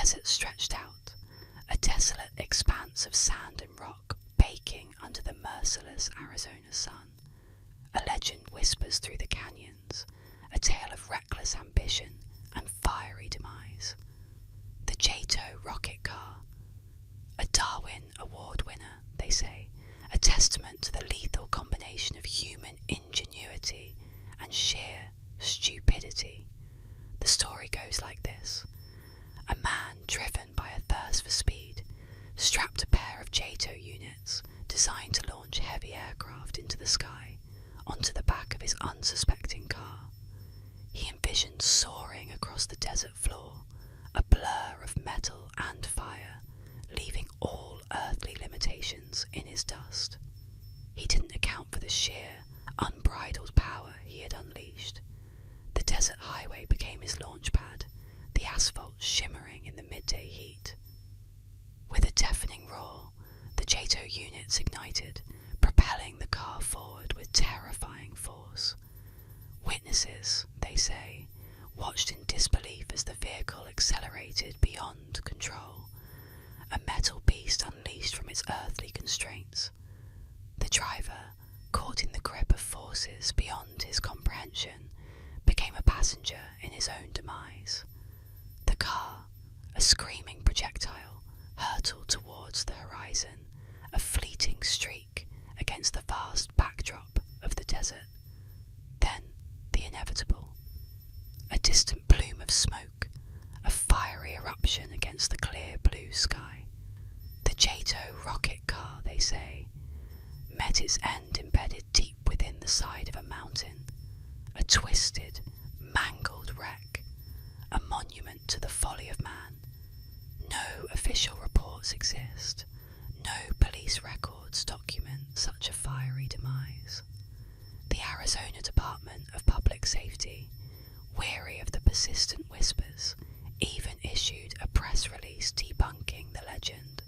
desert stretched out, a desolate expanse of sand and rock baking under the merciless Arizona sun. A legend whispers through the canyons, a tale of reckless ambition and fiery demise. The JATO rocket car, a Darwin Award winner, they say, a testament to the lethal combination of human ingenuity and sheer stupidity. The story goes like this. A man driven by a thirst for speed strapped a pair of JATO units designed to launch heavy aircraft into the sky onto the back of his unsuspecting car. He envisioned soaring across the desert floor, a blur of metal and fire, leaving all earthly limitations in his dust. He didn't account for the sheer, unbridled power he had unleashed. The desert highway became his launch pad, the asphalt shimmering in the midday heat. With a deafening roar, the JATO units ignited, propelling the car forward with terrifying force. Witnesses, they say, watched in disbelief as the vehicle accelerated beyond control, a metal beast unleashed from its earthly constraints. The driver, caught in the grip of forces beyond his comprehension, became a passenger in his own demise. The car, a screaming projectile, hurtled towards the horizon, a fleeting streak against the vast backdrop of the desert. Then the inevitable. A distant plume of smoke, a fiery eruption against the clear blue sky. The JATO rocket car, they say, met its end embedded deep within the side of a mountain, a twisted, mangled wreck, a monument to the folly of man. No official reports exist, no police records document such a fiery demise. The Arizona Department of Public Safety, weary of the persistent whispers, even issued a press release debunking the legend.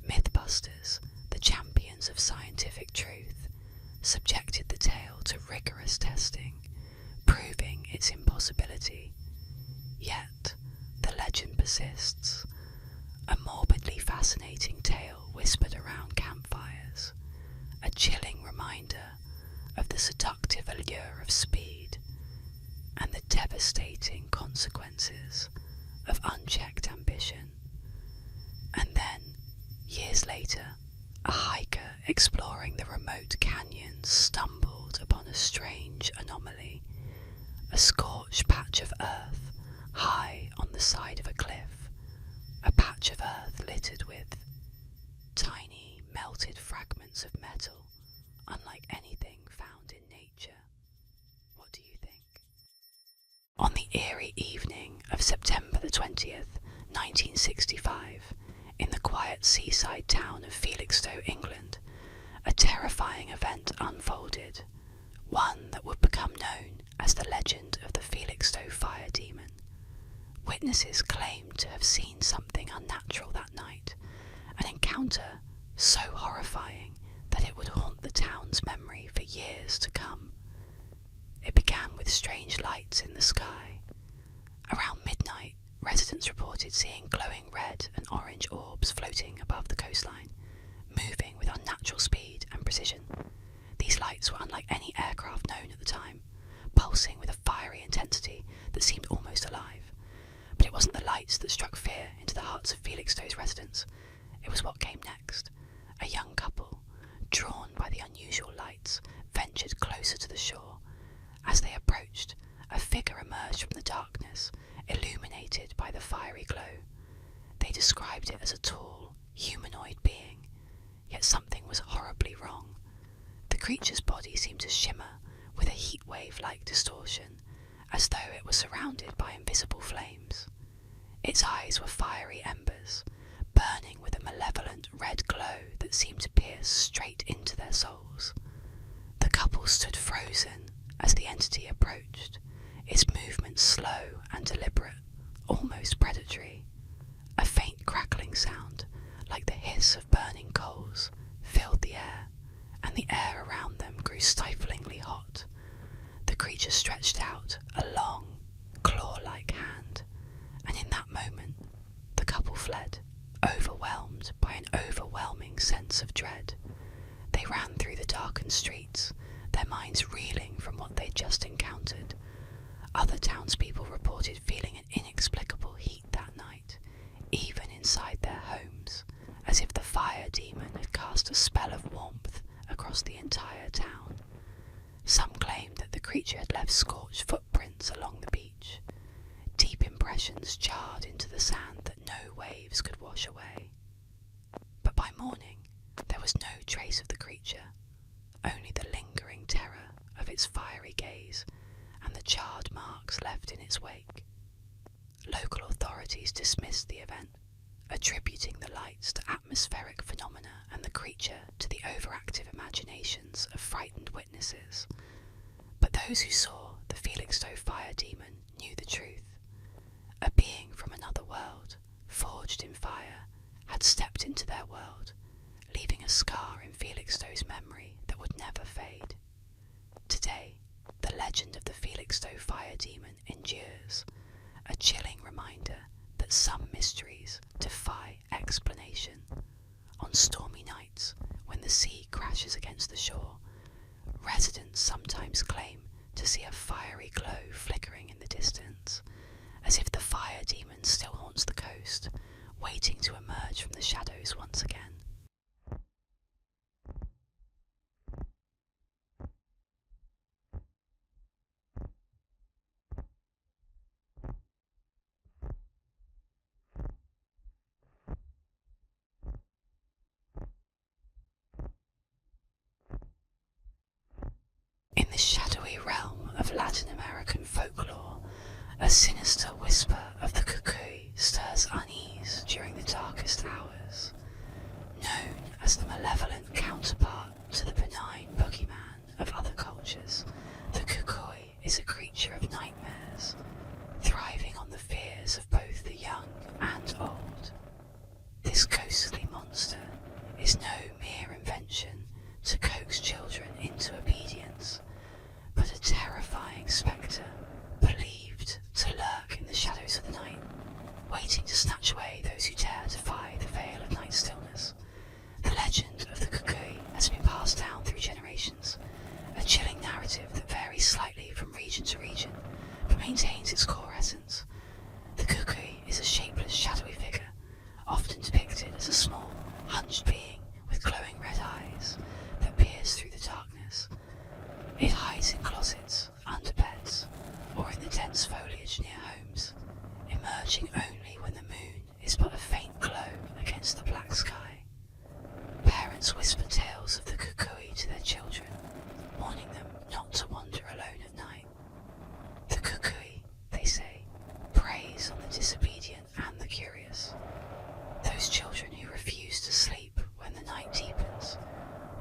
Mythbusters, the champions of scientific truth, subjected the tale to rigorous testing, proving its impossibility. Yet, the legend persists, a morbidly fascinating tale whispered around campfires, a chilling reminder of the seductive allure of speed and the devastating consequences of unchecked ambition. And then, years later, a hiker exploring the remote canyon stumbled upon a strange anomaly, a scorched patch of earth high on the side of a cliff, a patch of earth littered with tiny melted fragments of metal, unlike anything found in nature. What do you think? On the eerie evening of September the 20th, 1965, in the quiet seaside town of Felixstowe, England, a terrifying event unfolded, one that would become known as the legend of the Felixstowe fire demon. Witnesses claimed to have seen something unnatural that night, an encounter so horrifying that it would haunt the town's memory for years to come. It began with strange lights in the sky. Around midnight, residents reported seeing glowing red and orange orbs floating above the coastline, moving with unnatural speed and precision. These lights were unlike any aircraft known at the time, pulsing with a fiery intensity that seemed almost alive. But it wasn't the lights that struck fear into the hearts of Felixstowe's residents. It was what came next. A young couple, drawn by the unusual lights, ventured closer to the shore. As they approached, a figure emerged from the darkness, illuminated by the fiery glow. They described it as a tall, humanoid being, yet something was horribly wrong. The creature's body seemed to shimmer with a heatwave-like distortion, as though it was surrounded by invisible flames. Its eyes were fiery embers, burning with a malevolent red glow that seemed to pierce straight into their souls. The couple stood frozen as the entity approached, its movements slow and deliberate, almost predatory. A faint crackling sound, like the hiss of burning coals, filled the air, and the air around them grew stiflingly hot. The creature stretched out a long, claw-like hand, and in that moment, the fled, overwhelmed by an overwhelming sense of dread. They ran through the darkened streets, their minds reeling from what they'd just encountered. Other townspeople reported feeling an inexplicable heat that night, even inside their homes, as if the fire demon had cast a spell of warmth across the entire town. Some claimed that the creature had left scorched footprints along the beach, deep impressions jarred into the sand that no waves could wash away. But by morning, there was no trace of the creature, only the lingering terror of its fiery gaze and the charred marks left in its wake. Local authorities dismissed the event, attributing the lights to atmospheric phenomena and the creature to the overactive imaginations of frightened witnesses. But those who saw the Felixstowe fire demon knew the truth. A being from another world, forged in fire, had stepped into their world, leaving a scar in Felixstowe's memory that would never fade. Today, the legend of the Felixstowe fire demon endures, a chilling reminder that some mysteries defy explanation. On stormy nights, when the sea crashes against the shore, residents sometimes claim to see a fiery glow flickering in the distance, as if the fire demon still haunts the coast, waiting to emerge from the shadows once again. In the shadowy realm of Latin American folklore, a sinister whisper of the cuckoo stirs unease during the darkest hours. Known as the malevolent counterpart to the benign boogeyman of other cultures, the cuckoo is a creature of nightmares, thriving on the fears of both the young and old. This ghostly monster is no mere invention to coax children into obedience, but a terrifying spectre believed to lurk in the shadows of the night, waiting to snatch away those who dare defy the veil of night stillness. The legend of the cuckoo has been passed down through generations, a chilling narrative that varies slightly from region to region, but maintains its core essence. The cuckoo is a shapeless, shadowy figure, often depicted as a small, hunched being with glowing red eyes that peers through the darkness. It hides in closets, under beds, or in the dense foliage near homes, emerging only when the moon is but a faint glow against the black sky. Parents whisper tales of the cuckoo to their children, warning them not to wander alone at night. The cuckoo, they say, preys on the disobedient and the curious. Those children who refuse to sleep when the night deepens,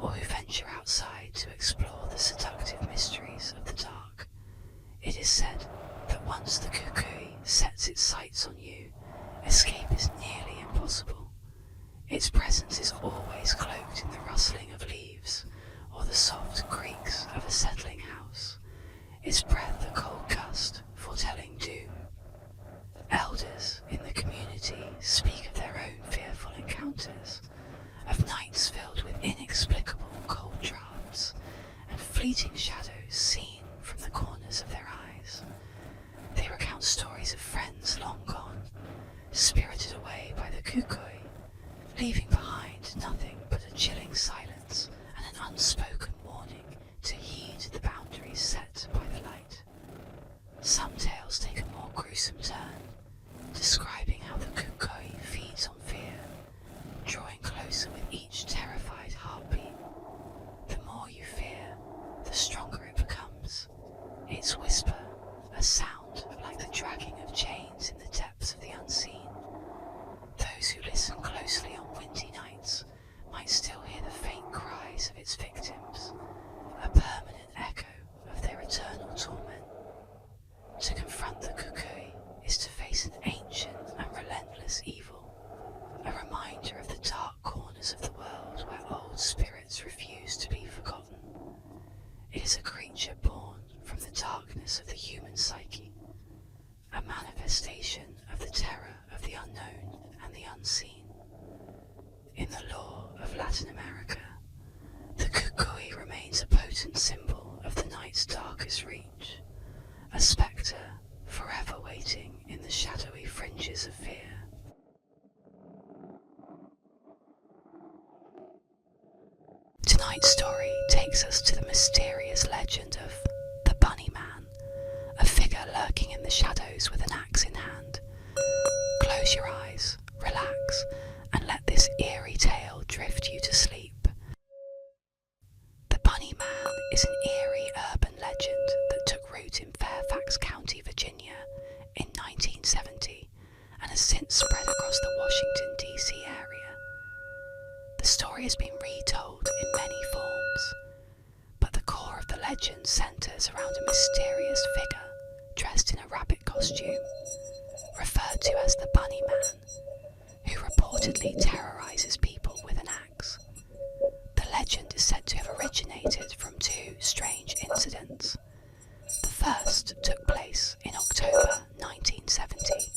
or who venture outside to explore the seductive mysteries of the dark. It is said that once the cuckoo sets its sights on you, escape is nearly impossible. Its presence is always cloaked in the rustling of leaves, or the soft creaks of a settling house, its breath a cold gust foretelling doom. Elders in the community speak of their own fearful encounters, of nights filled with inexplicable cold drafts and fleeting shadows seen from the corners of their eyes. They recount stories of friends long gone, spirited away by the cuckoo, leaving behind nothing but a chilling silence and an unspoken warning to heed the boundaries set by the light. Some tales take a more gruesome turn, describing how the cuckoo feeds on fear, drawing closer with each terrified heartbeat. The more you fear, the stronger it becomes. Its whisper, a sound like the dragging of chains in the depths of the unseen. Those who listen closely on windy nights might still hear the faint cries of its victims, a permanent echo of their eternal torment. To confront the cuckoo is to face an ancient and relentless evil, a reminder of the dark corners of the world where old spirits refuse to be forgotten. It is a creature born from the darkness of the human psyche, a manifestation of the terror of the unknown and the unseen. In the lore of Latin America, the kukui remains a potent symbol of the night's darkest reach, a spectre forever waiting in the shadowy fringes of fear. Tonight's story takes us to the mysterious legend of the Bunny Man, a figure lurking in the shadows with an axe in hand. Close your eyes, relax, and let this eerie tale drift you to sleep. The Bunny Man is an eerie urban legend that took root in Fairfax County, Virginia in 1970 and has since spread across the Washington, D.C. area. The story has been retold in many forms, but the core of the legend centres around a mysterious figure dressed in a rabbit costume, referred to as the Bunny Man, who reportedly terrorises people with an axe. The legend is said to have originated from two strange incidents. The first took place in October 1970,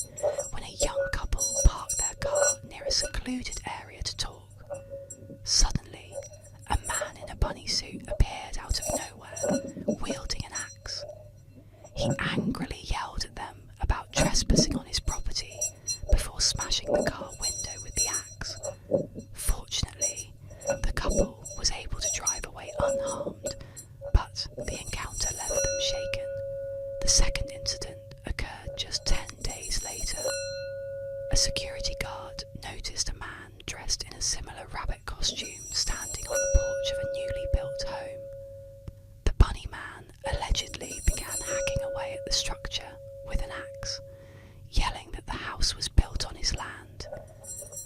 when a young couple parked their car near a secluded area to talk. Suddenly, a man in a bunny suit appeared out of nowhere, wielding an axe. He angrily yelled at them about trespassing on his property before smashing the car window with the axe. Fortunately, the couple was able to drive away unharmed, but the encounter left them shaken. The second incident occurred just 10 days later. A security guard noticed a man dressed in a similar rabbit costume standing on the porch of a newly built home. The Bunny Man allegedly began hacking away at the structure with an axe, yelling that the house was built on his land.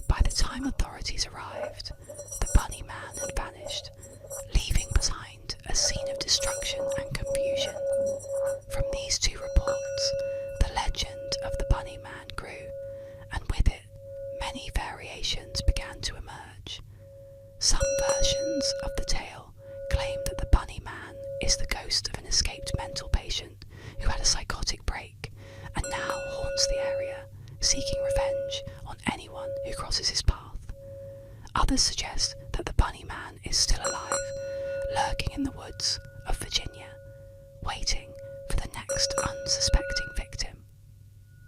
By the time authorities arrived, the Bunny Man had vanished, leaving behind a scene of destruction and confusion. From these two reports, the legend of the Bunny Man grew, and with it, many variations began to emerge. Some versions of the tale claim that the Bunny Man is the ghost of an escaped mental patient who had a psychotic break and now haunts the area, seeking revenge on anyone who crosses his path. Others suggest that the Bunny Man is still alive, lurking in the woods of Virginia, waiting for the next unsuspecting victim.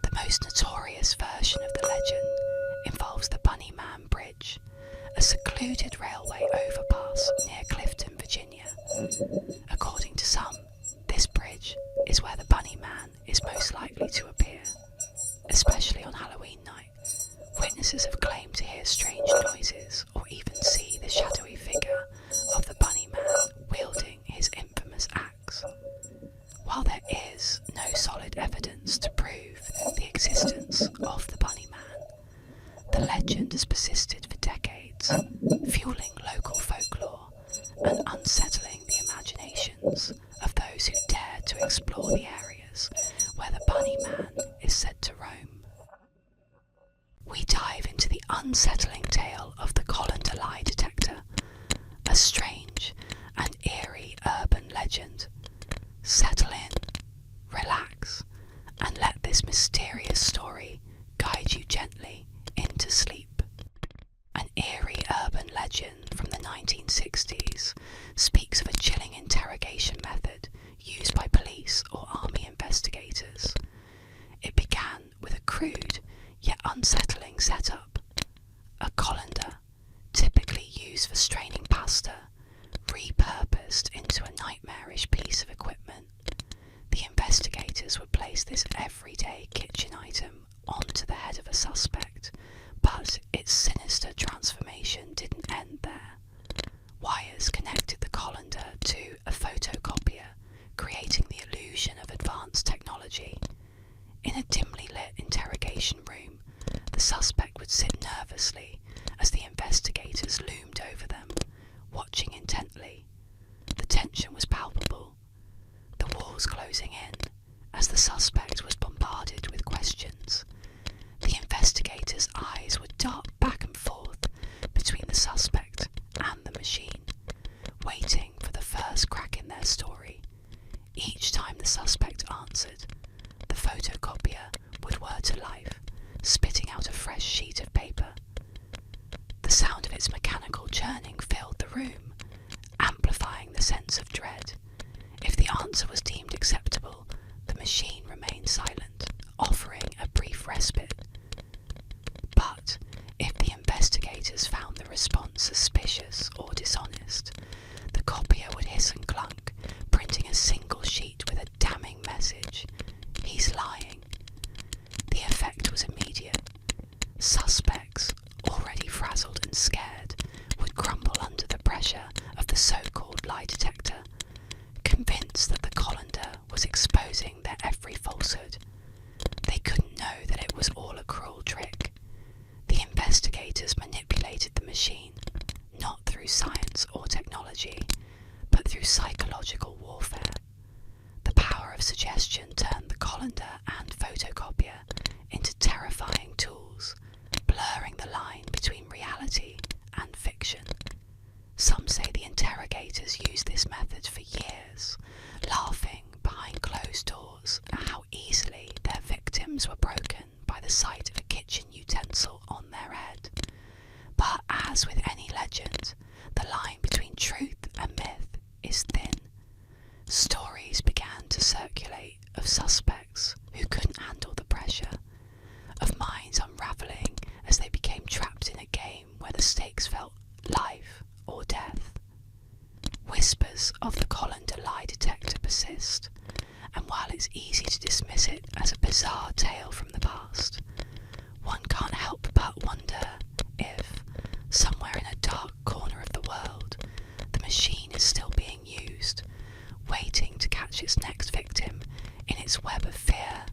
The most notorious version of the legend involves the Bunny Man Bridge, a secluded railway overpass near Clifton, Virginia. According to some, this bridge is where the Bunny Man is most likely to appear, especially on Halloween night. Witnesses have claimed to hear strange noises or even see the shadowy figure of the Bunny Man wielding his infamous axe. While there is no solid evidence to prove the existence of the Bunny Man, the legend has persisted for decades, fueling local folklore and unsettling the imaginations of those who dare to explore the areas where the Bunny Man is said to roam. We dive into the unsettling tale of the colander lie detector, a strange and eerie urban legend. Settle in, relax, and let this mysterious story guide you gently into sleep. An eerie urban legend from the 1960s speaks of a chilling interrogation method used by police or army investigators. It began with a crude yet unsettling setup. A colander, typically used for straining pasta, repurposed into a nightmarish piece of equipment. The investigators would place this everyday kitchen item onto the head of a suspect, but its sinister transformation didn't end there. Wires connected the colander to a photocopier, creating the illusion of advanced technology. In a dimly lit interrogation room, the suspect would sit nervously as the investigators loomed over them, watching intently. The tension was palpable, the walls closing in as the suspect was bombarded with questions. The investigators' eyes would dart back and forth between the suspect and the machine, waiting for the first crack in their story. Each time the suspect answered, the photocopier would whir to life, spitting out a fresh sheet of paper. response suspicious or dishonest. The copier would hiss and clunk, printing a single sheet with a damning message. He's lying. The effect was immediate. Suspects, already frazzled and scared, would crumble under the pressure of the so-called lie detector, convinced that the colander was exposing their every falsehood. They couldn't know that it was all a cruel trick. The investigators manipulated the machine, not through science or technology, but through psychological warfare. The power of suggestion turned the colander and photocopier into terrifying tools, blurring the line between reality and fiction. Some say the interrogators used this method for years, laughing behind closed doors at how easily their victims were broken by the sight of a kitchen utensil on their head. But as with any legend, the line between truth and myth is thin. Stories began to circulate of suspects who couldn't handle the pressure, of minds unravelling as they became trapped in a game where the stakes felt life or death. Whispers of the colander lie detector persist, and while it's easy to dismiss it as a bizarre tale from the past, one can't help but wonder if, somewhere in a dark corner of the world, the machine is still being used, waiting to catch its next victim in its web of fear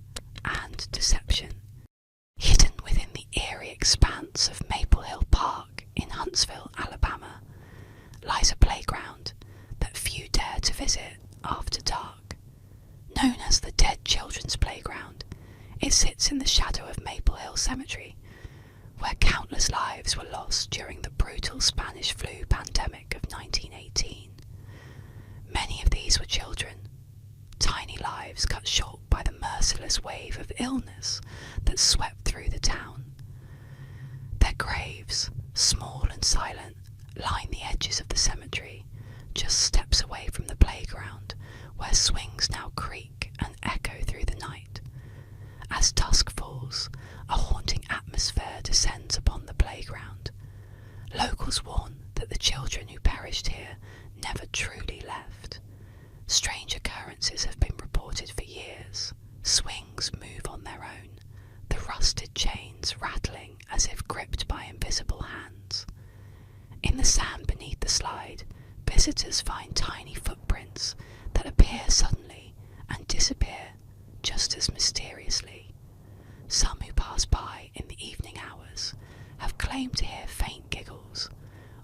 and deception. Hidden within the eerie expanse of Maple Hill Park in Huntsville, Alabama, lies a playground that few dare to visit after dark. Known as the Dead Children's Playground, it sits in the shadow of Maple Hill Cemetery, where countless lives were lost during the brutal Spanish flu pandemic of 1918. Many of these were children, tiny lives cut short by the merciless wave of illness that swept through the town. Their graves, small and silent, line the edges of the cemetery, just steps away from the playground, where swings now creak and echo through the night. As dusk falls, a haunting atmosphere descends upon the playground. Locals warn that the children who perished here never truly left. Strange occurrences have been reported for years. Swings move on their own, the rusted chains rattling as if gripped by invisible hands. In the sand beneath the slide, visitors find tiny footprints that appear suddenly and disappear just as mysteriously. Some who pass by in the evening hours have claimed to hear faint giggles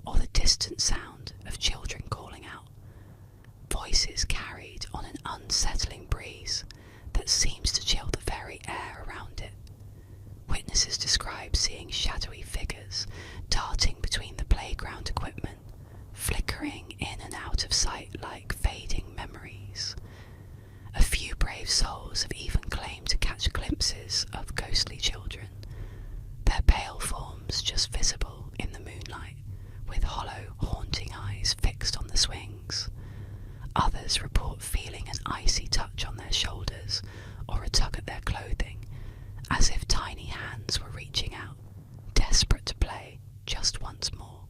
or the distant sound of children calling out, voices carried on an unsettling breeze that seems to chill the very air around it. Witnesses describe seeing shadowy figures darting between the playground equipment, flickering in and out of sight like fading memories. A few brave souls have even claimed to catch glimpses of ghostly children, their pale forms just visible in the moonlight, with hollow, haunting eyes fixed on the swings. Others report feeling an icy touch on their shoulders or a tug at their clothing, as if tiny hands were reaching out, desperate to play just once more.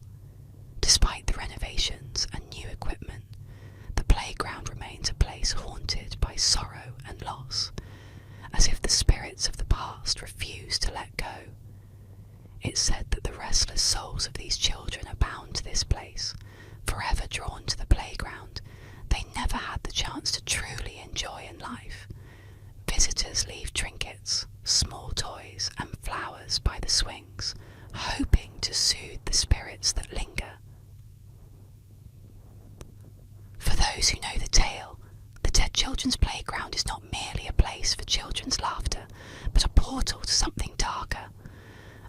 Despite the renovations and new equipment, the playground remains a place haunted by sorrow and loss, as if the spirits of the past refuse to let go. It's said that the restless souls of these children are bound to this place, forever drawn to the playground. They never had the chance to truly enjoy in life. Visitors leave trinkets, small toys and flowers by the swings, hoping to soothe the spirits that linger. For those who know the tale, the Dead Children's Playground is not merely a place for children's laughter, but a portal to something darker.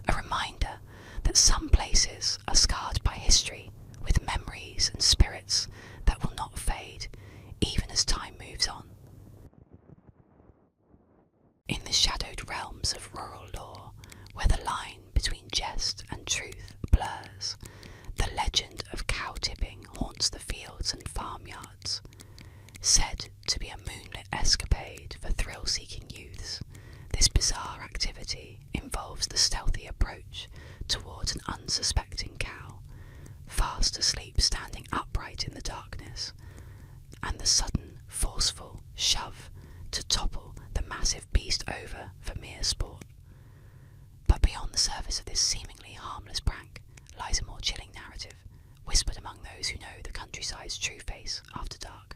A reminder that some places are scarred by history, with memories and spirits that will not fade, even as time moves on. In the shadowed realms of rural lore, where the line between jest and truth blurs, the legend of cow tipping haunts the fields and farmyards. Said to be a moonlit escapade for thrill-seeking youths, this bizarre activity involves the stealthy approach towards an unsuspecting cow, fast asleep standing upright in the darkness, and the sudden, forceful shove to topple the massive beast over for mere sport. But beyond the surface of this seemingly harmless prank lies a more chilling narrative, whispered among those who know the countryside's true face after dark.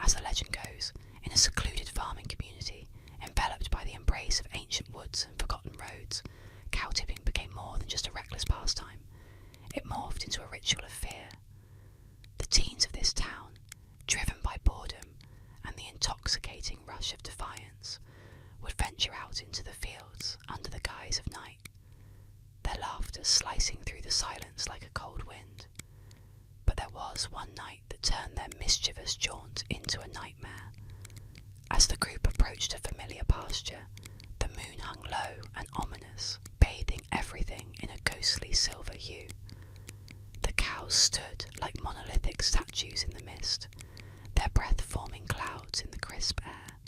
As the legend goes, in a secluded farming community, enveloped by the embrace of ancient woods and forgotten roads, cow tipping became more than just a reckless pastime. It morphed into a ritual of fear. The teens of this town, driven by boredom and the intoxicating rush of defiance, would venture out into the fields under the guise of night, their laughter slicing through the silence like a cold wind. But there was one night that turned their mischievous jaunt into a nightmare. As the group approached a familiar pasture, the moon hung low and ominous, bathing everything in a ghostly silver hue. The cows stood like monolithic statues in the mist, their breath forming clouds in the crisp air.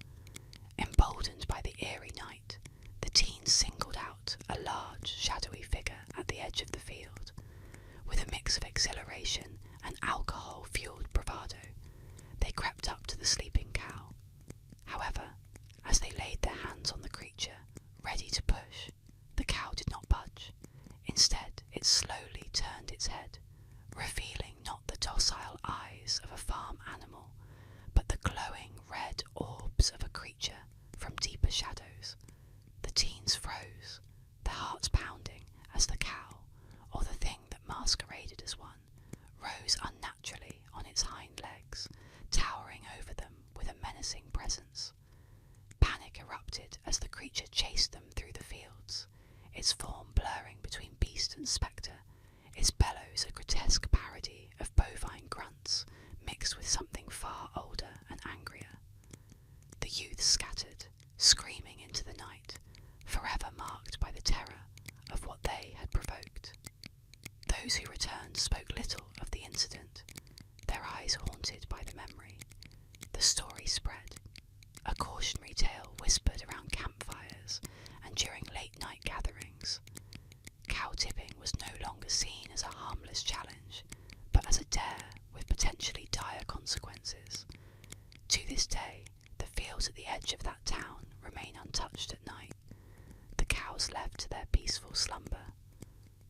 Emboldened by the eerie night, the teens singled out a large, shadowy figure at the edge of the field. With a mix of exhilaration and alcohol-fueled bravado, they crept up to the sleeping cow. However, as they laid their hands on the creature, ready to push, the cow did not budge. Instead, it slowly turned its head, revealing not the docile eyes of a farm animal, but the glowing red orbs of a creature from deeper shadows. The teens froze, their hearts pounding as the cow, or the thing that masqueraded as one, rose unnaturally on its hind legs, towering over them with a menacing presence. Panic erupted as the creature chased them through the fields, its form blurring between beast and spectre, its bellows a grotesque parody of bovine grunts mixed with something far older and angrier. The youth scattered, screaming into the night, forever marked by the terror of what they had provoked. Those who returned spoke little of the incident, their eyes haunted by the memory. The story spread, a cautionary tale whispered around campfires and during late-night gatherings. Cow tipping was no longer seen as a harmless challenge, but as a dare with potentially dire consequences. To this day, the fields at the edge of that town remain untouched at night, the cows left to their peaceful slumber.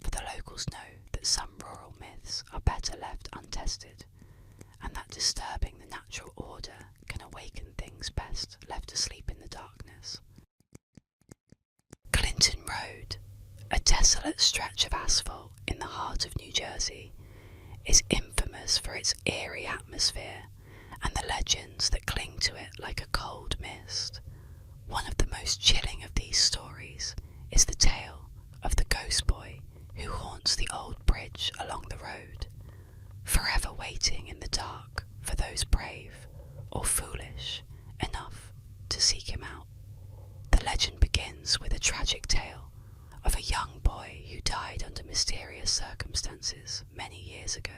For the locals know that some rural myths are better left untested, and that disturbing the natural order can awaken things best left asleep in the darkness. Clinton Road, a desolate stretch of asphalt in the heart of New Jersey, is infamous for its eerie atmosphere and the legends that cling to it like a cold mist. One of the most chilling of these stories is the tale of the ghost boy who haunts the old bridge along the road, forever waiting in the dark for those brave or foolish enough to seek him out. The legend begins with a tragic tale of a young boy who died under mysterious circumstances many years ago.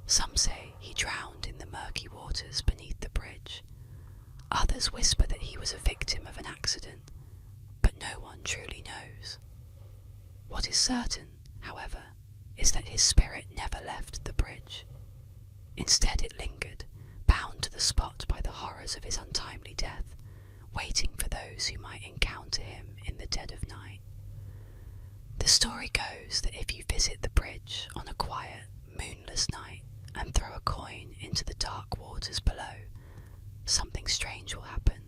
Some say he drowned in the murky waters beneath the bridge. Others whisper that he was a victim of an accident, but no one truly knows. What is certain, however, is that his spirit never left the bridge. Instead it lingered, bound to the spot by the horrors of his untimely death, waiting for those who might encounter him in the dead of night. The story goes that if you visit the bridge on a quiet, moonless night and throw a coin into the dark waters below, something strange will happen.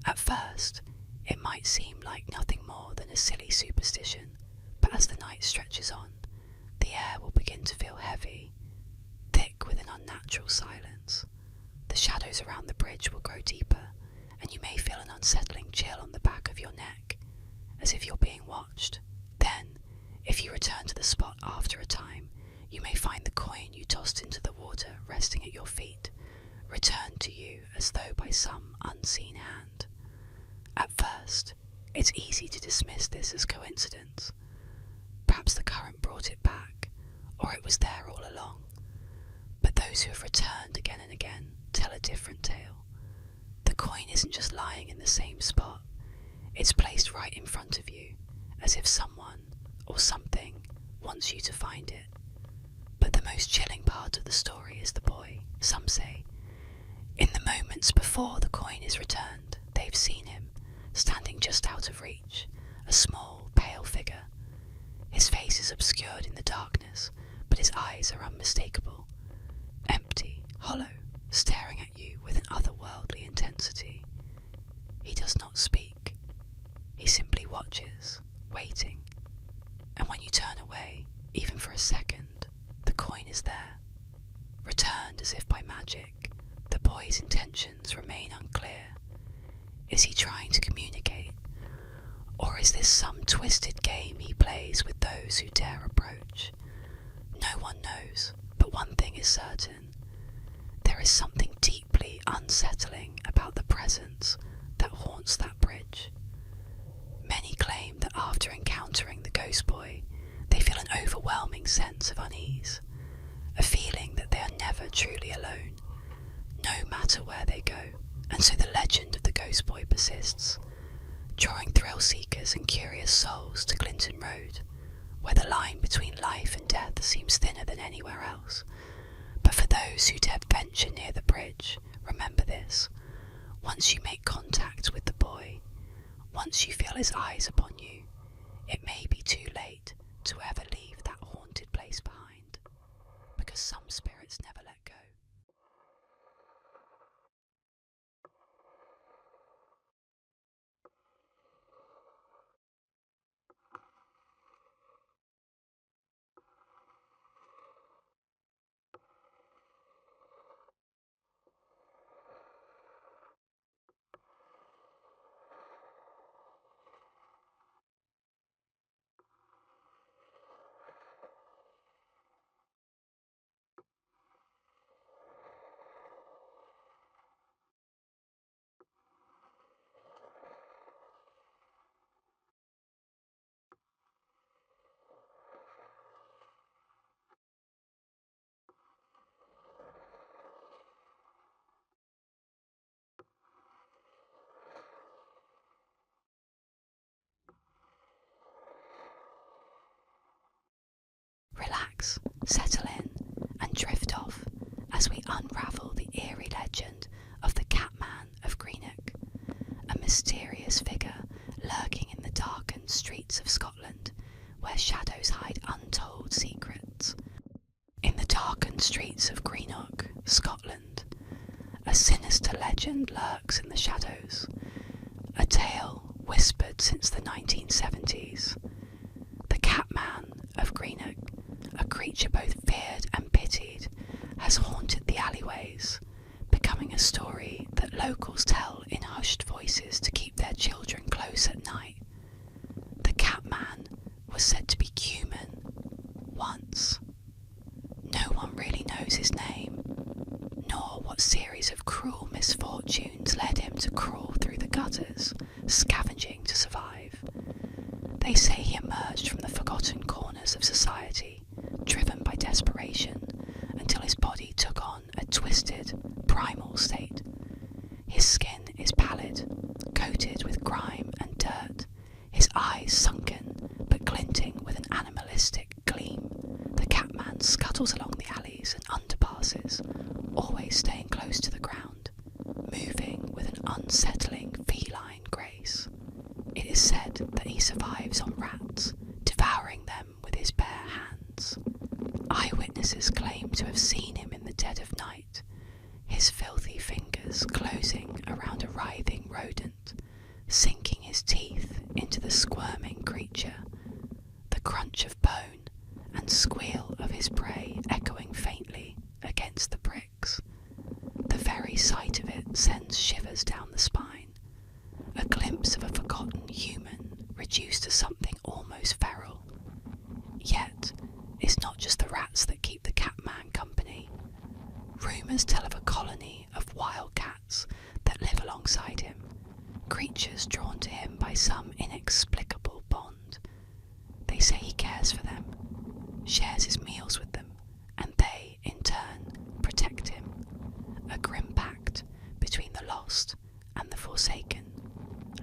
At first, it might seem like nothing more than a silly superstition, but as the night stretches on, the air will begin to feel heavy, thick with an unnatural silence. The shadows around the bridge will grow deeper, and you may feel an unsettling chill on the back of your neck, as if you're being watched. Then, if you return to the spot after a time, you may find the coin you tossed into the water resting at your feet, returned to you as though by some unseen hand. At first, it's easy to dismiss this as coincidence. Perhaps the current brought it back, or it was there all along. But those who have returned again and again tell a different tale. The coin isn't just lying in the same spot, it's placed right in front of you, as if someone or something wants you to find it. The most chilling part of the story is the boy, some say. In the moments before the coin is returned, they've seen him, standing just out of reach, a small, pale figure. His face is obscured in the darkness, but his eyes are unmistakable. Empty, hollow, staring at you with an otherworldly intensity. He does not speak. He simply watches, waiting. And when you turn away, even for a second, the coin is there. Returned as if by magic, the boy's intentions remain unclear. Is he trying to communicate? Or is this some twisted game he plays with those who dare approach? No one knows, but one thing is certain. There is something deeply unsettling about the presence that haunts that bridge. Many claim that after encountering the ghost boy, they feel an overwhelming sense of unease, a feeling that they are never truly alone, no matter where they go. And so the legend of the ghost boy persists, drawing thrill seekers and curious souls to Clinton Road, where the line between life and death seems thinner than anywhere else. But for those who dare venture near the bridge, remember this: once you make contact with the boy, once you feel his eyes upon you, it may be too late to ever leave that haunted place behind, because some spirits never let go. Relax, settle in, and drift off as we unravel the eerie legend of the Catman of Greenock, a mysterious figure lurking in the darkened streets of Scotland, where shadows hide untold secrets. In the darkened streets of Greenock, Scotland, a sinister legend lurks in the shadows, a tale whispered since the 1970s. The Catman of Greenock, a creature both feared and pitied, has haunted the alleyways, becoming a story that locals tell in hushed voices to keep their children close at night. The Catman was said to be human once. No one really knows his name, nor what series of cruel misfortunes led him to crawl through the gutters, scavenging to survive. They say he emerged from the forgotten corners of society, driven by desperation, until his body took on a twisted, primal state. His skin is pallid, coated with grime and dirt, his eyes sunken, but glinting with an animalistic gleam. The Catman scuttles along the alleys and underpasses, always staying close to the ground, moving with an unsettling feline grace. It is said that he survives on rats, devouring them with his bare hands. Eyewitnesses claim to have seen him in the dead of night, his filthy fingers closing around a writhing rodent, sinking his teeth into the squirming creature, the crunch of bone and squeal of his prey echoing faintly against the bricks. The very sight of it sends shivers down the spine, a glimpse of a forgotten human reduced to something almost feral. Yet, it's not just the rats that keep the Catman company. Rumours tell of a colony of wild cats that live alongside him, creatures drawn to him by some inexplicable bond. They say he cares for them, shares his meals with them, and they, in turn, protect him. A grim pact between the lost and the forsaken.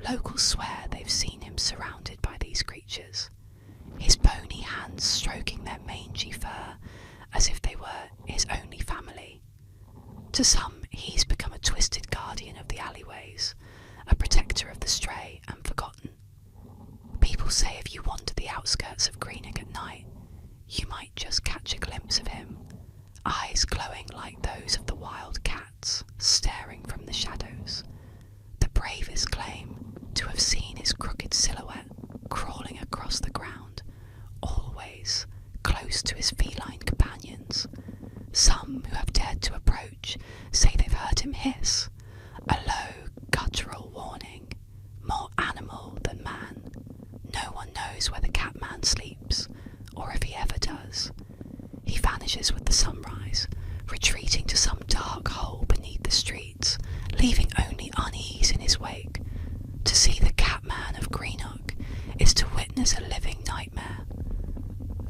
Locals swear they've seen him surrounded by these creatures, his bony hands stroking their mangy fur as if they were To some, he's become a twisted guardian of the alleyways, a protector of the stray and forgotten. People say if you wander the outskirts of Greenock at night, you might just catch a glimpse of him, eyes glowing like those of the wild cats staring from the shadows. The bravest claim to have seen his crooked silhouette crawling across the ground, always close to his feline companions. Some who have dared to approach say they've heard him hiss, a low, guttural warning, more animal than man. No one knows where the Catman sleeps, or if he ever does. He vanishes with the sunrise, retreating to some dark hole beneath the streets, leaving only unease in his wake. To see the Catman of Greenock is to witness a living nightmare,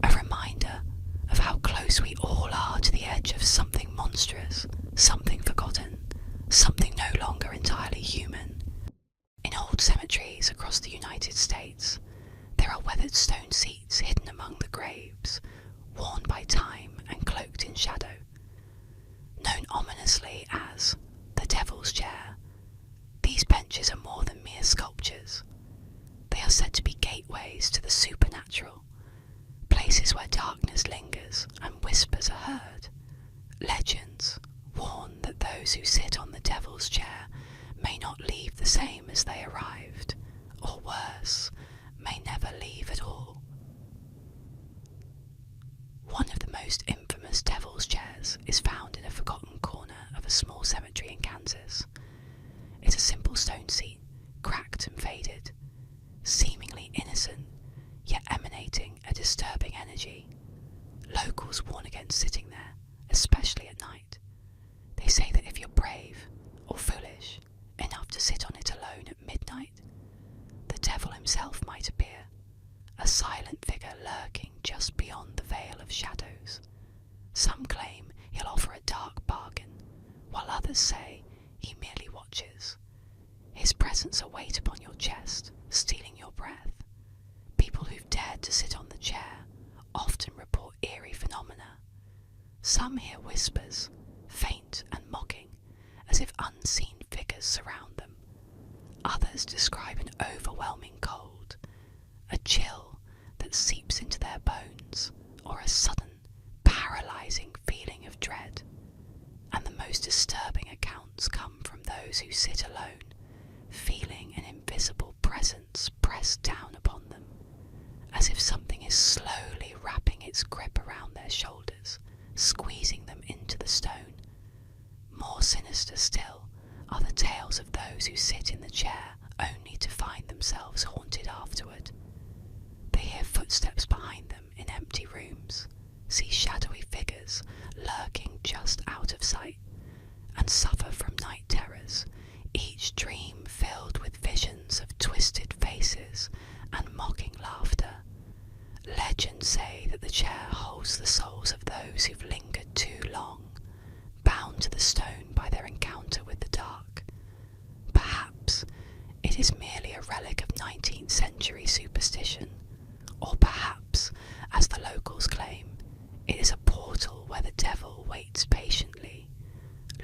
a reminder of how close we all are to the edge of something monstrous, something forgotten, something no longer entirely human. In old cemeteries across the United States, there are weathered stone seats hidden among the graves, worn by time and cloaked in shadow. Known ominously as the Devil's Chair, these benches are more than mere sculptures. They are said to be gateways to the supernatural, places where darkness lingers and whispers are heard. Legends warn that those who sit on the Devil's Chair may not leave the same as they arrived, or worse, may never leave at all. One of the most infamous Devil's Chairs is found in a forgotten corner of a small cemetery in Kansas. It's a simple stone seat, cracked and faded, seemingly innocent, yet emanating a disturbing energy. Locals warn against sitting there, especially at night. They say that if you're brave, or foolish, enough to sit on it alone at midnight, the devil himself might appear, a silent figure lurking just beyond the veil of shadows. Some claim he'll offer a dark bargain, while others say he merely watches, his presence a weight upon your chest, stealing your breath. People who've dared to sit on the chair often report eerie phenomena. Some hear whispers, faint and mocking, as if unseen figures surround them. Others describe an overwhelming cold, a chill that seeps into their bones, or a sudden, paralysing feeling of dread. And the most disturbing accounts come from those who sit alone, feeling an invisible presence pressed down upon them, as if something is slowly wrapping its grip around their shoulders, squeezing them into the stone. More sinister still are the tales of those who sit in the chair only to find themselves haunted afterward. They hear footsteps behind them in empty rooms, see shadowy figures lurking just out of sight, and suffer from night terrors, each dream filled with visions of twisted faces and mocking laughter. Legends say that the chair holds the souls of those who've lingered too long, bound to the stone by their encounter with the dark. Perhaps it is merely a relic of 19th century superstition, or perhaps, as the locals claim, it is a portal where the devil waits patiently,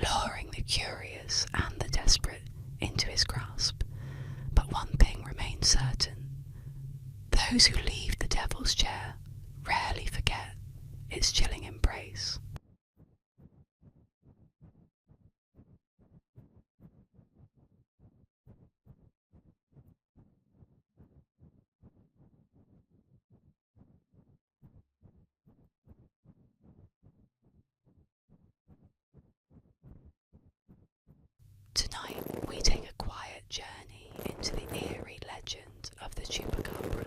luring the curious and the desperate into his grasp. But one thing remains certain: those who leave the Devil's Chair rarely forget its chilling embrace. Tonight we take a quiet journey into the eerie legend of the Chupacabra.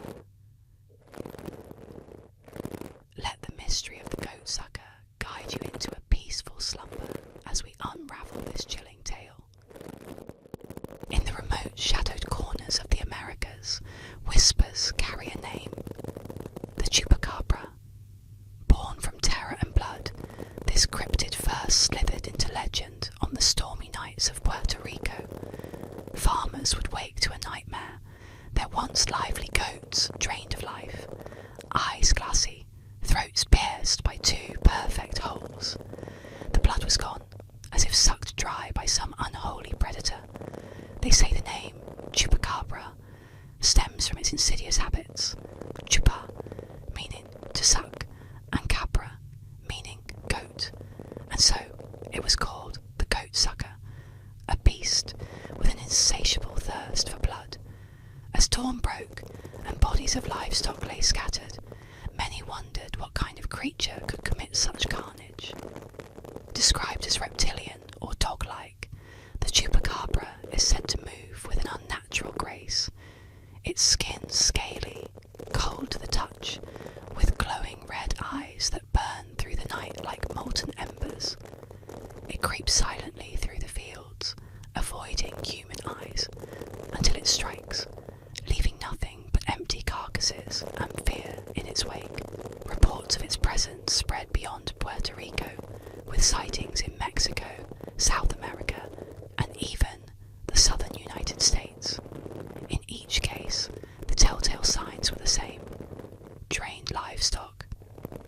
Let the mystery of the goatsucker guide you into a peaceful slumber as we unravel this chilling tale. In the remote shadowed corners of the Americas, whispers carry a name: the Chupacabra. Born from terror and blood, this cryptid first slithered into legend on the stormy nights of Puerto Rico. Farmers would wake to a nightmare, their once lively goats drained of life, eyes glassy, throats pierced by two perfect holes. The blood was gone, as if sucked stems from its insidious habits. Chupa, meaning to suck, and capra, meaning goat, and so it was called the goat sucker, a beast with an insatiable thirst for blood. As dawn broke and bodies of livestock lay scattered, many wondered what kind of creature could commit such carnage. Described as reptilian or dog-like, the chupacabra is said to move with an unnatural grace, its skin scaly, cold to the touch, with glowing red eyes that burn through the night like molten embers. It creeps silently through the fields, avoiding human eyes, until it strikes, leaving nothing but empty carcasses and fear in its wake. Reports of its presence spread beyond Puerto Rico, with sightings in Mexico, South America, and even the southern United States. In each case, the telltale signs were the same: drained livestock,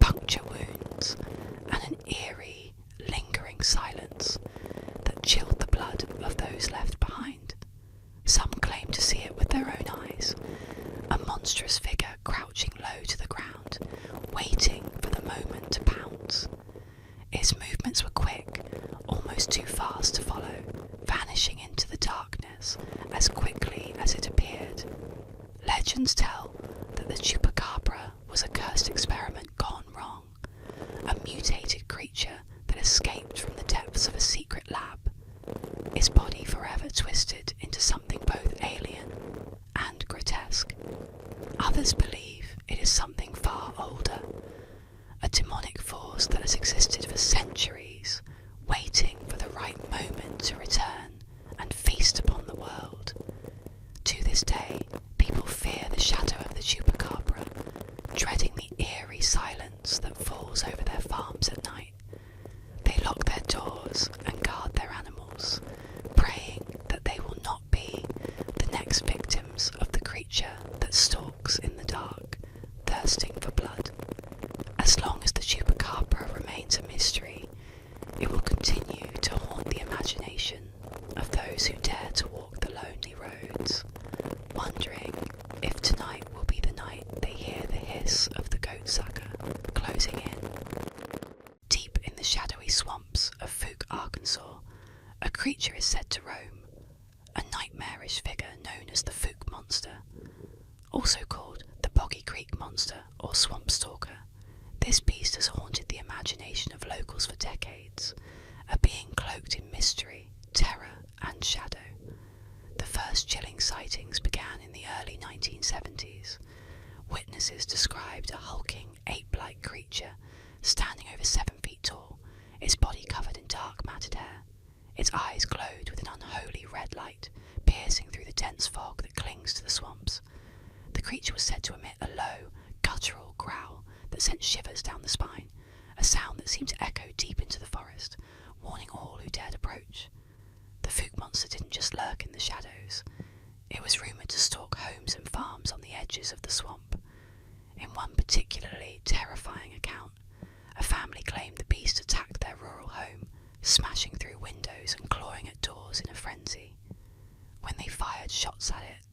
puncture wounds, and an eerie, lingering silence that chilled the blood of those left behind. Some claimed to see it with their own eyes, a monstrous figure crouching low to the ground, waiting for the moment to pounce. Its movements were quick, almost too fast to follow, vanishing into the darkness as quickly as it appeared. Legends tell that the chupacabra was a cursed experiment gone wrong, a mutated creature that escaped from the depths of a secret lab, its body forever twisted into something both alien and grotesque. Others believe it is something far older, a demonic force that has existed for centuries, waiting for the right moment to return and feast upon the world. To this day, people fear the shadow of the chupacabra, dreading the eerie silence that falls over their farms at night. They lock their doors and guard their animals, praying that they will not be the next victims of the creature that stalks in the dark, thirsting for blood. As long as the chupacabra remains a mystery, it will continue to haunt the imagination of those who dare to walk the lonely roads, wondering if tonight will be the night they hear the hiss of the goat sucker closing in. Deep in the shadowy swamps of Fuke, Arkansas, a creature is said to roam, a nightmarish figure known as the Fuke Monster, also called the Boggy Creek Monster or Swamp Stalker. This beast has haunted the imagination of locals for decades, a being cloaked in mystery, terror, and shadow. The first chilling sightings began in the early 1970s. Witnesses described a hulking, ape-like creature standing over 7 feet tall, its body covered in dark matted hair. Its eyes glowed with an unholy red light, piercing through the dense fog that clings to the swamps. The creature was said to emit a low, guttural growl that sent shivers down the spine, a sound that seemed to echo deep into the forest, warning all who dared approach. The Fuke Monster didn't just lurk in the shadows. It was rumoured to stalk homes and farms on the edges of the swamp. In one particularly terrifying account, a family claimed the beast attacked their rural home, smashing through windows and clawing at doors in a frenzy. When they fired shots at it,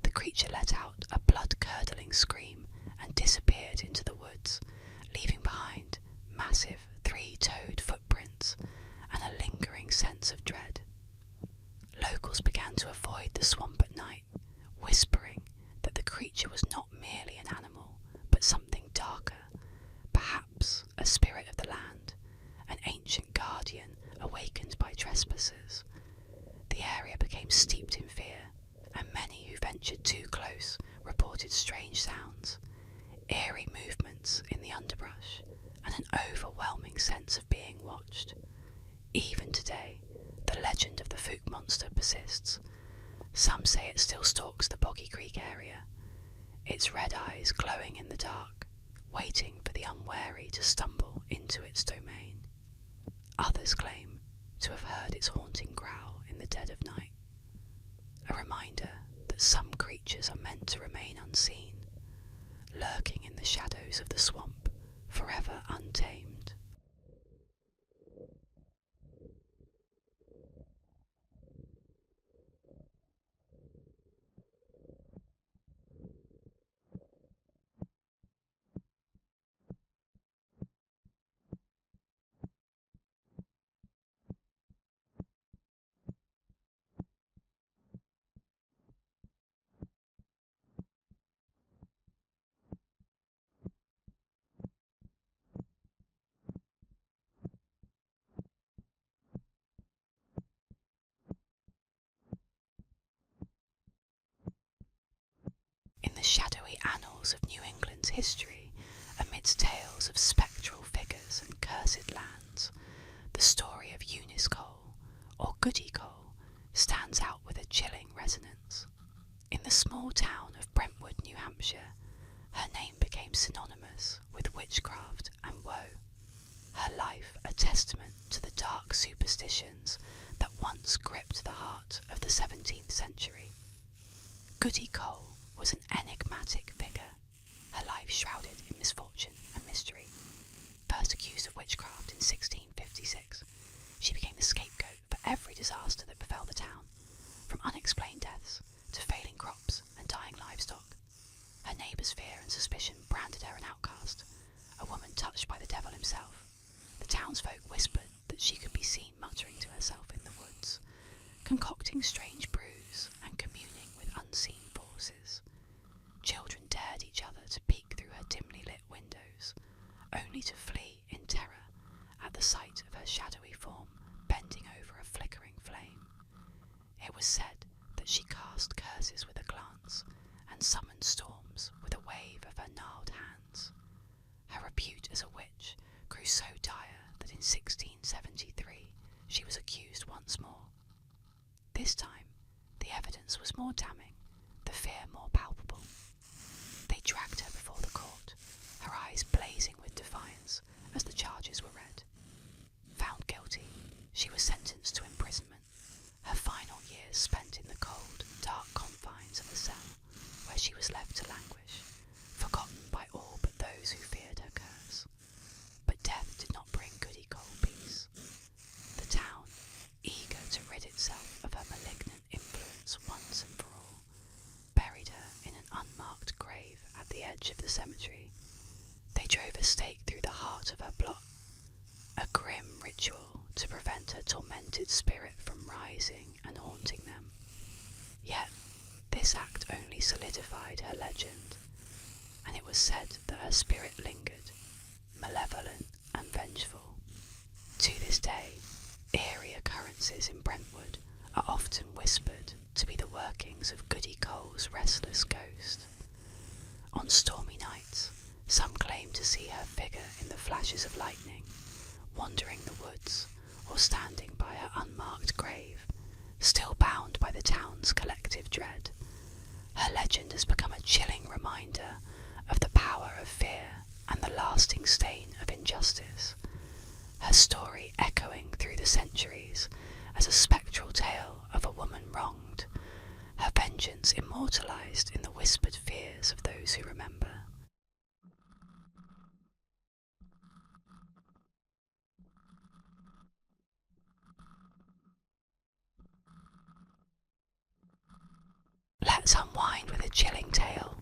the creature let out a blood-curdling scream and disappeared into the woods, leaving behind massive 3-toed footprints and a lingering sense of dread. Locals began to avoid the swamp at night, whispering that the creature was not merely an animal, but something darker, perhaps a spirit of the land, an ancient guardian awakened by trespassers. The area became steeped in fear, and many who ventured too close reported strange sounds, eerie movements in the underbrush, and an overwhelming sense of being watched. Even today, the legend of the Fuke Monster persists. Some say it still stalks the Boggy Creek area, its red eyes glowing in the dark, waiting for the unwary to stumble into its domain. Others claim to have heard its haunting growl in the dead of night, a reminder that some creatures are meant to remain unseen, lurking in the shadows of the swamp, forever untamed. history amidst tales of spectral figures and cursed lands, the story of Eunice Cole, or Goody Cole, stands out with a chilling resonance. In the small town of Brentwood, New Hampshire, her name became synonymous with witchcraft and woe, her life a testament to the dark superstitions that once gripped the heart of the 17th century. Goody Cole was an enigmatic figure, her life shrouded in misfortune and mystery. First accused of witchcraft in 1656, she became the scapegoat for every disaster that befell the town, from unexplained deaths to failing crops and dying livestock. Her neighbours' fear and suspicion branded her an outcast, a woman touched by the devil himself. The townsfolk whispered that she could be seen muttering to herself in the woods, concocting strange brews and communing with unseen forces. Children dared each other to peek through her dimly lit windows, only to flee in terror at the sight of her shadowy form bending over a flickering flame. It was said that she cast curses with a glance and summoned storms with a wave of her gnarled hands. Her repute as a witch grew so dire that in 1673 she was accused once more. This time, the evidence was more damning, the fear more palpable. They dragged her before the court, her eyes blazing with defiance as the charges were read. Found guilty, she was sentenced to imprisonment, her final years spent in the cold, dark confines of a cell, where she was left to languish, forgotten by all but those who feared her curse. But death did not bring Goody Cole peace. The town, eager to rid itself of her malignant influence once and for all, buried her in an unmarked grave at the edge of the cemetery. They drove a stake through the heart of her plot, a grim ritual to prevent her tormented spirit from rising and haunting them. Yet, this act only solidified her legend, and it was said that her spirit lingered, malevolent and vengeful. To this day, eerie occurrences in Brentwood are often whispered to be the workings of Goody Cole's restless ghost. On stormy nights, some claim to see her figure in the flashes of lightning, wandering the woods or standing by her unmarked grave, still bound by the town's collective dread. Her legend has become a chilling reminder of the power of fear and the lasting stain of injustice, her story echoing through the centuries as a spectral tale of a woman wronged, her vengeance immortalised in the whispered fears of those who remember. Let's unwind with a chilling tale.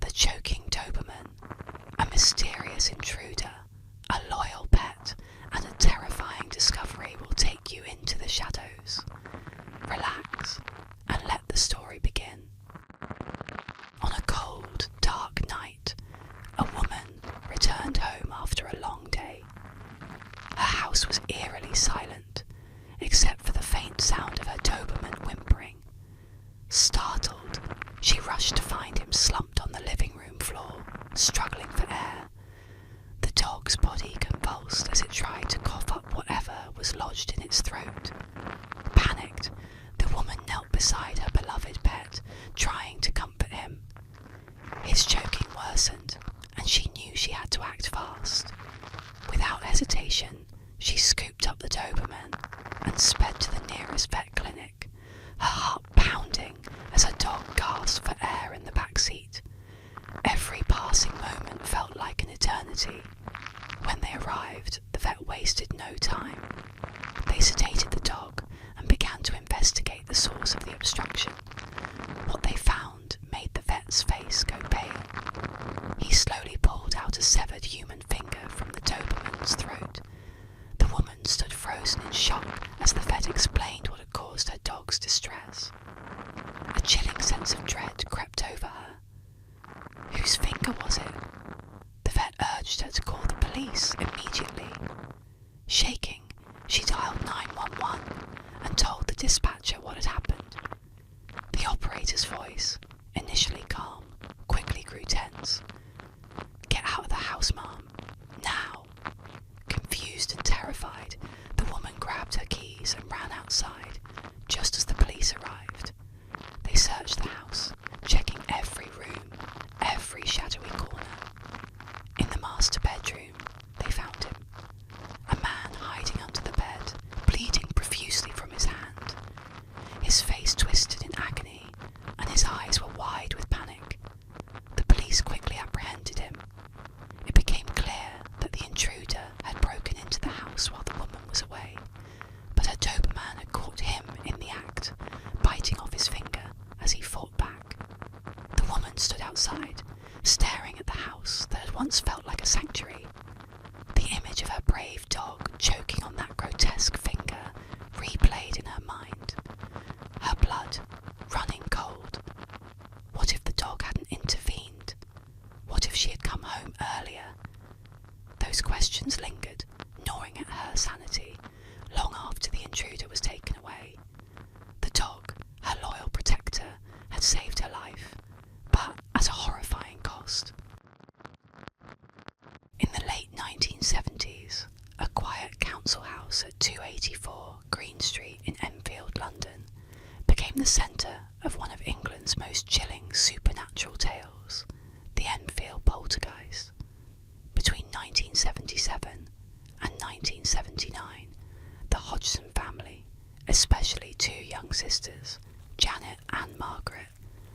The choking Doberman, a mysterious intruder, a loyal pet, and a terrifying discovery will take you into the shadows. Relax and let the story begin. On a cold, dark night, a woman returned home after a long day. Her house was eerily silent, except for the faint sound of her Doberman whimpering. Startled, she rushed to find him slumped on the living room floor, struggling for air. The dog's body convulsed as it tried to cough up whatever was lodged in its throat. Panicked, the woman knelt beside her beloved pet, trying to comfort him. His choking worsened, and she knew she had to act fast. Without hesitation, she scooped up the Doberman and sped to the nearest vet clinic, her heart pounding as her dog gasped for air in the back seat. Every passing moment felt like an eternity. When they arrived, the vet wasted no time. They sedated the dog and began to investigate the source of the obstruction. What they found made the vet's face go pale. He slowly pulled out a severed human finger from the Doberman's throat. The woman stood frozen in shock as the vet explained what had caused her dog's distress. A chilling sense of dread crept over her. Whose finger was it? The vet urged her to call the police immediately. Shaking, she dialed 911 and told the dispatcher what had happened. The operator's voice, initially calm, quickly grew tense. master bedroom, they found him. A man hiding under the bed, bleeding profusely from his hand. His face twisted in agony, and his eyes were wide with panic. The police quickly apprehended him. It became clear that the intruder had broken into the house while the woman was away, but her Doberman had caught him in the act, biting off his finger as he fought back. The woman stood outside, staring at the house that had once felt like a sanctuary. The image of her brave dog choking on that grotesque finger replayed in her mind. Her blood running cold. What if the dog hadn't intervened? What if she had come home earlier? Those questions lingered, gnawing at her sanity, long after the intruder was taken away. The dog, her loyal protector, had saved her life, but at a horrifying cost. In the late 1970s, a quiet council house at 284 Green Street in Enfield, London, became the centre of one of England's most chilling supernatural tales, the Enfield Poltergeist. Between 1977 and 1979, the Hodgson family, especially two young sisters, Janet and Margaret,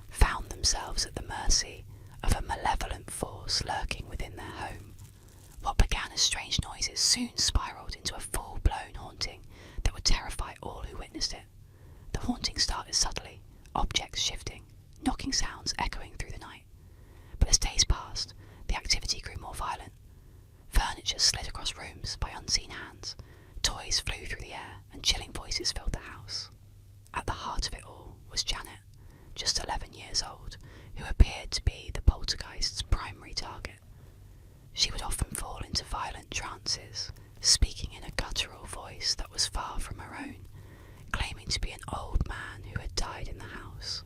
found themselves at the mercy of a malevolent force lurking within their home. What began as strange noises soon spiralled into a full-blown haunting that would terrify all who witnessed it. The haunting started subtly, objects shifting, knocking sounds echoing through the night. But as days passed, the activity grew more violent. Furniture slid across rooms by unseen hands, toys flew through the air, and chilling voices filled the house. At the heart of it all was Janet, just 11 years old, who appeared to be the poltergeist's primary target. She would often fall into violent trances, speaking in a guttural voice that was far from her own, claiming to be an old man who had died in the house.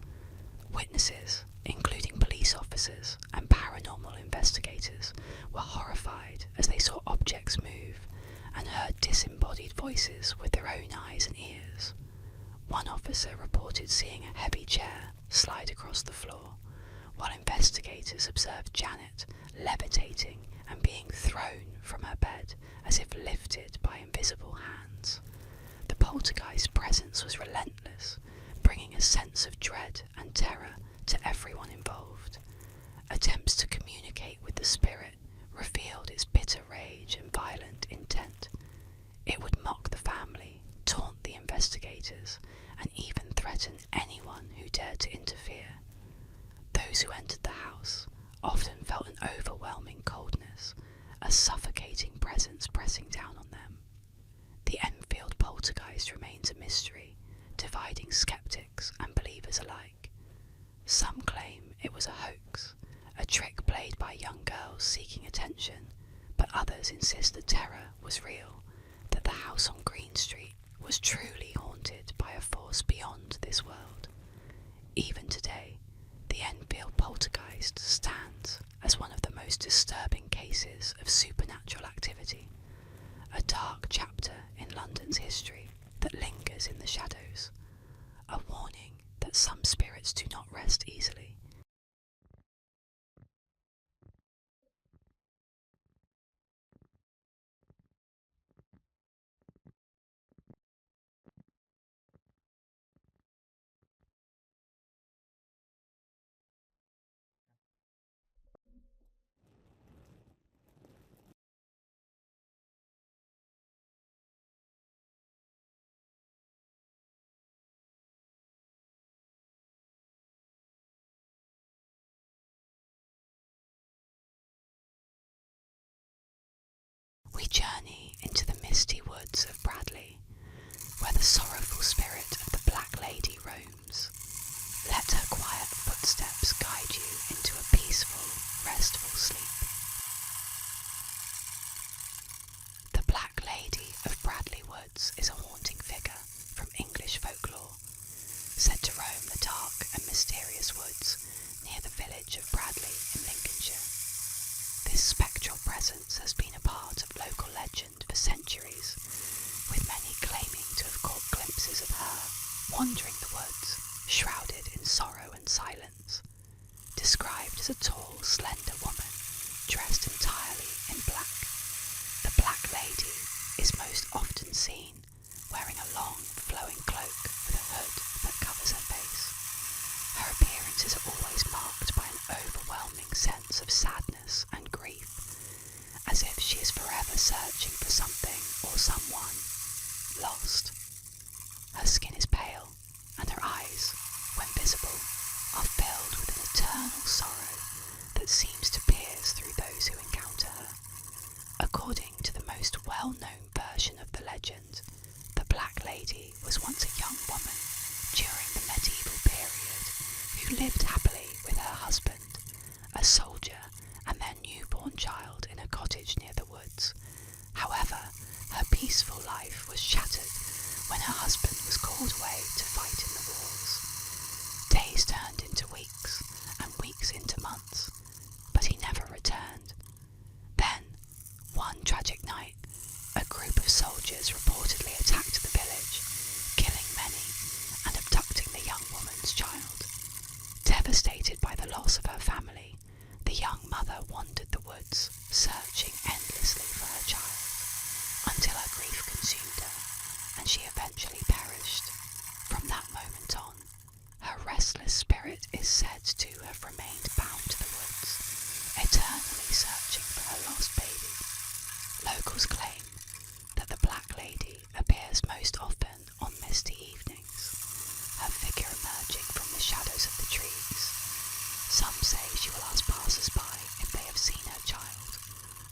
Witnesses, including police officers and paranormal investigators, were horrified as they saw objects move and heard disembodied voices with their own eyes and ears. One officer reported seeing a heavy chair slide across the floor, while investigators observed Janet levitating and being thrown from her bed as if lifted by invisible hands. The poltergeist's presence was relentless, bringing a sense of dread and terror to everyone involved. Attempts to communicate with the spirit revealed its bitter rage and violent intent. It would mock the family, taunt the investigators, and even threaten anyone who dared to interfere. Those who entered the house often felt an overwhelming coldness, a suffocating presence pressing down on them. The Enfield poltergeist remains a mystery, dividing skeptics and believers alike. Some claim it was a hoax, a trick played by young girls seeking attention, but others insist the terror was real, that the house on Green Street was truly haunted by a force beyond this world. Even today, the Enfield poltergeist stands as one of the most disturbing cases of supernatural activity, a dark chapter in London's history that lingers in the shadows, a warning that some spirits do not rest easily. We journey into the misty woods of Bradley, where the sorrowful spirit of the Black Lady roams. Let her quiet footsteps guide you into a peaceful, restful sleep. The Black Lady of Bradley Woods is a haunting figure from English folklore, said to roam the dark and mysterious woods near the village of Bradley in Lincolnshire. This spectral presence has been a part of local legend for centuries, with many claiming to have caught glimpses of her wandering the woods, shrouded in sorrow and silence. Described as a tall, slender woman, dressed entirely in is forever searching for something or someone lost. Her skin is pale, and her eyes, when visible, are filled with an eternal sorrow that seems to pierce through those who encounter her. According to the most well-known version of the legend, the Black Lady was once a young woman during the medieval period who lived happily with her husband, a soldier, and their newborn child in a cottage near the woods. However, her peaceful life was shattered when her husband was called away to fight in the wars. Days turned into weeks, and weeks into months, but he never returned. Then, one tragic night, a group of soldiers reportedly attacked the village, killing many and abducting the young woman's child. Devastated by the loss of her family, the young mother wandered the woods, searching endlessly for her child, until her grief consumed her, and she eventually perished. From that moment on, her restless spirit is said to have remained bound to the woods, eternally searching for her lost baby. Locals claim that the Black Lady appears most often on misty evenings, her figure emerging from the shadows of the trees. Some say she will ask passers-by if they have seen her child,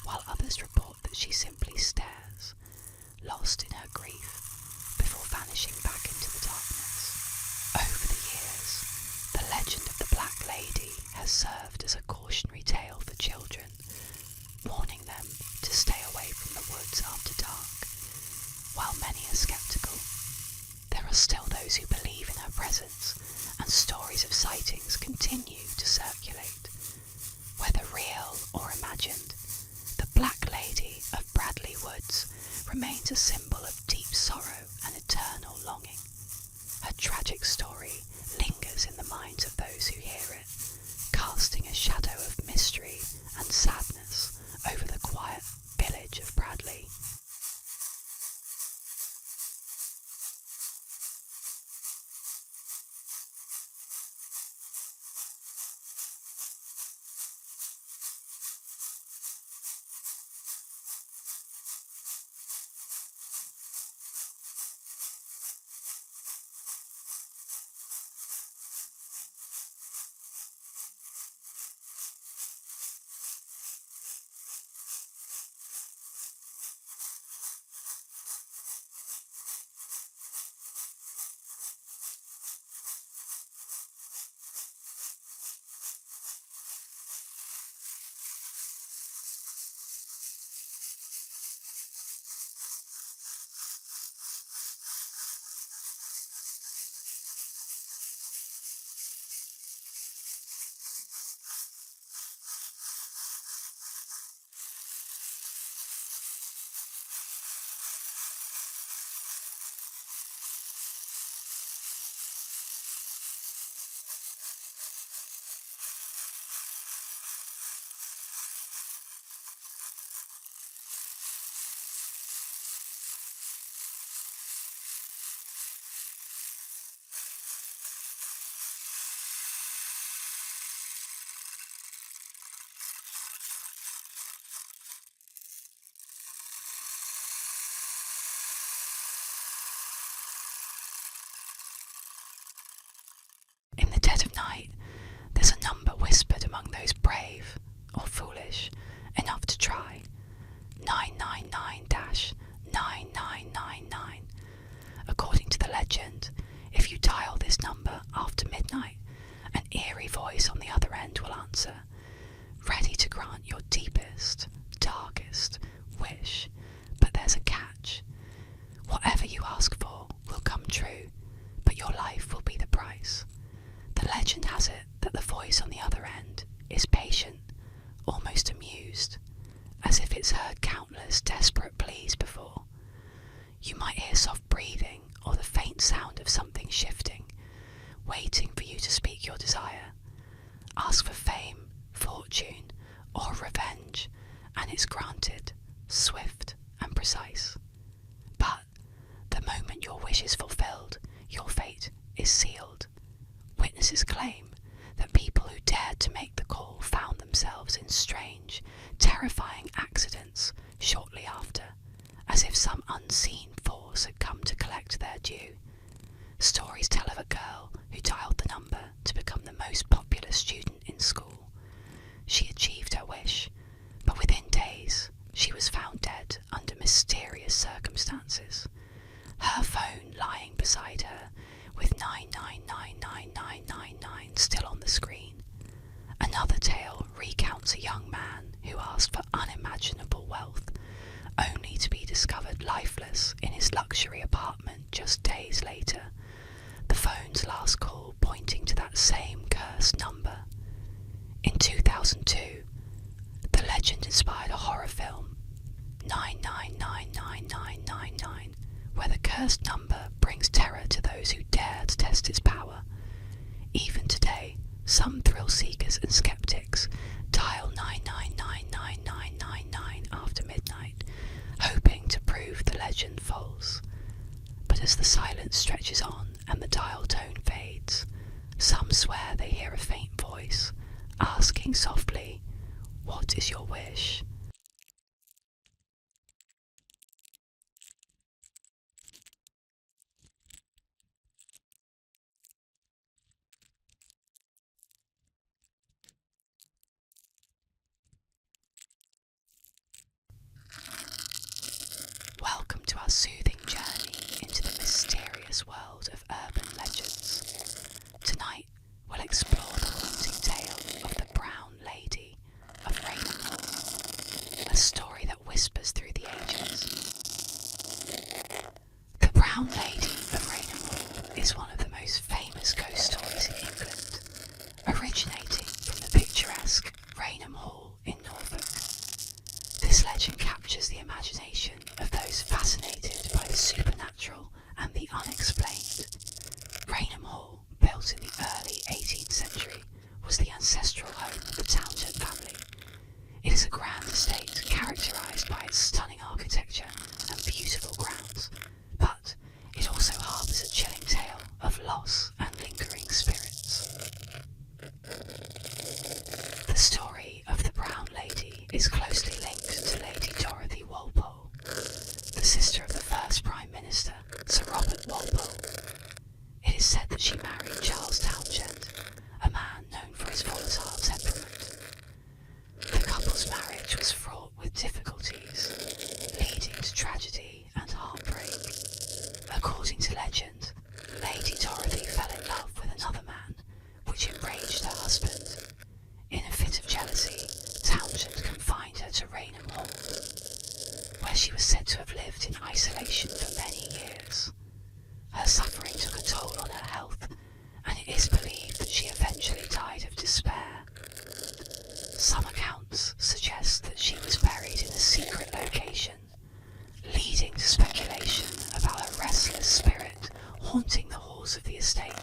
while others report that she simply stares, lost in her grief, before vanishing back into the darkness. Over the years, the legend of the Black Lady has served as a cautionary tale for children, warning them to stay away from the woods after dark. While many are skeptical, there are still those who believe in her presence, and stories of sightings continue to circulate. Whether real or imagined, the Black Lady of Bradley Woods remains a symbol of deep sorrow and eternal longing. Her tragic story lingers in the minds of those who hear it, casting a shadow of mystery and sadness over the quiet village of Bradley. In the dead of night, there's a number whispered among those brave, or foolish, enough to try. 999-9999. According to the legend, if you dial this number after midnight, an eerie voice on the other end will answer, ready to grant your deepest, darkest wish. But there's a catch. Whatever you ask for will come true, but your life will be the price. The legend has it that the voice on the other end is patient, almost amused, as if it's heard countless desperate pleas before. You might hear soft breathing or the faint sound of something shifting, waiting for you to speak your desire. Ask for fame, fortune, or revenge, and it's granted, swift and precise. But the moment your wish is fulfilled, your fate is sealed. Witnesses claim that people who dared to make the call found themselves in strange, terrifying accidents as if some unseen force had come to collect their due. Stories tell of a girl who dialed the number to become the most popular student in school. She achieved her wish, but within days she was found dead under mysterious circumstances, her phone lying beside her with 9999999 still on the screen. Another tale recounts a young man who asked for unimaginable wealth, only to be discovered lifeless in his luxury apartment just days later, the phone's last call pointing to that same cursed number. In 2002, the legend inspired a horror film, 9999999, where the cursed number brings terror to those who dare to test its power. Even today, some thrill seekers and skeptics dial 9999999 after midnight, hoping to prove the legend false. But as the silence stretches on and the dial tone fades, some swear they hear a faint voice asking softly, "What is your wish?" Welcome to our soothing journey into the mysterious world of urban legends. Tonight, we'll explore the haunting tale of the Brown Lady of Raynham Hall, a story that whispers through the ages. The Brown Lady of Raynham Hall is one of the most famous ghost stories in England, originating from the picturesque Raynham Hall in Norfolk. This legend captures the imagination of those fascinated by the supernatural and the unexplained. Raynham Hall, built in the early 18th century, was the ancestral home of the Townshend family. It is a grand estate characterised by its stunning architecture and beautiful grounds, but it also harbours a chilling tale of loss and lingering spirits. The story of the Brown Lady is closely linked to Lady Dorothy Walpole, the sister of the first Prime Minister, Sir Robert Walpole. It is said that she married Charles Townshend, a man known for his volatile temperament. The couple's marriage was fraught with difficulties, leading to tragedy and heartbreak. According to legend, Lady Dorothy fell in love with another man, which enraged her husband. In a fit of jealousy, Townshend confined her to Raynham Hall, where she was said to have lived in isolation for many years. Her suffering took a toll on her health, and it is believed that she eventually died of despair. Some accounts suggest that she was buried in a secret location, leading to speculation about a restless spirit haunting the halls of the estate.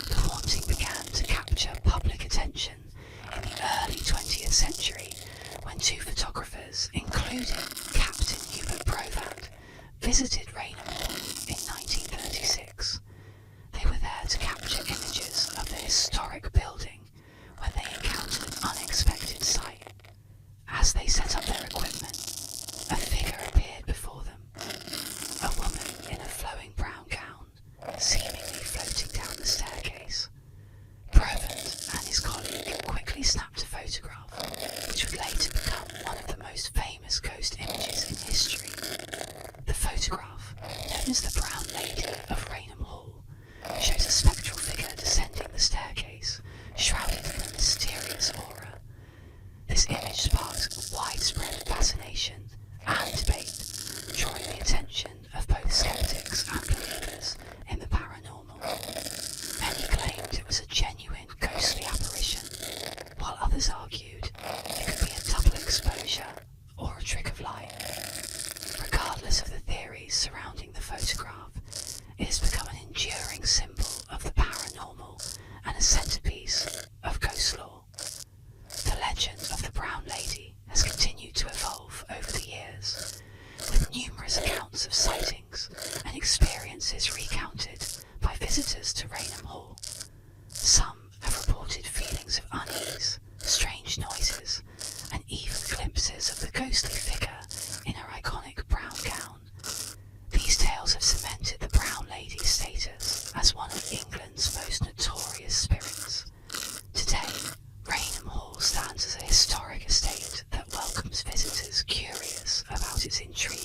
The haunting began to capture public attention in the early 20th century when two photographers, including Captain Hubert Provat, visited Raynham Hall in 1936. They were there to capture images of the historic building when they encountered an unexpected sight. As they set up their equipment, a figure appeared before them, a woman in a flowing brown gown, seemingly floating down the staircase. Provat and his colleague quickly snapped a photograph, which would later become one of the most famous ghost images in history. The photograph, known as the Brown Lady of Raynham Hall, shows a spectral figure descending the staircase, shrouded in a mysterious aura. This image sparked widespread fascination and debate, drawing the attention of both skeptics and believers in the paranormal. Many claimed it was a genuine ghostly apparition, while others argued it could be a double exposure or a trick of light. Regardless of the theories surrounding the photograph, it has become an enduring symbol of the paranormal and a centerpiece of ghost lore. The legend of the Brown Lady has continued to evolve over the years, with numerous accounts of sightings and experiences recounted by visitors to Raynham Hall. Some have reported feelings of unease, strange noises, and even glimpses of the ghostly figure in her iconic brown gown, perhaps it's intrigue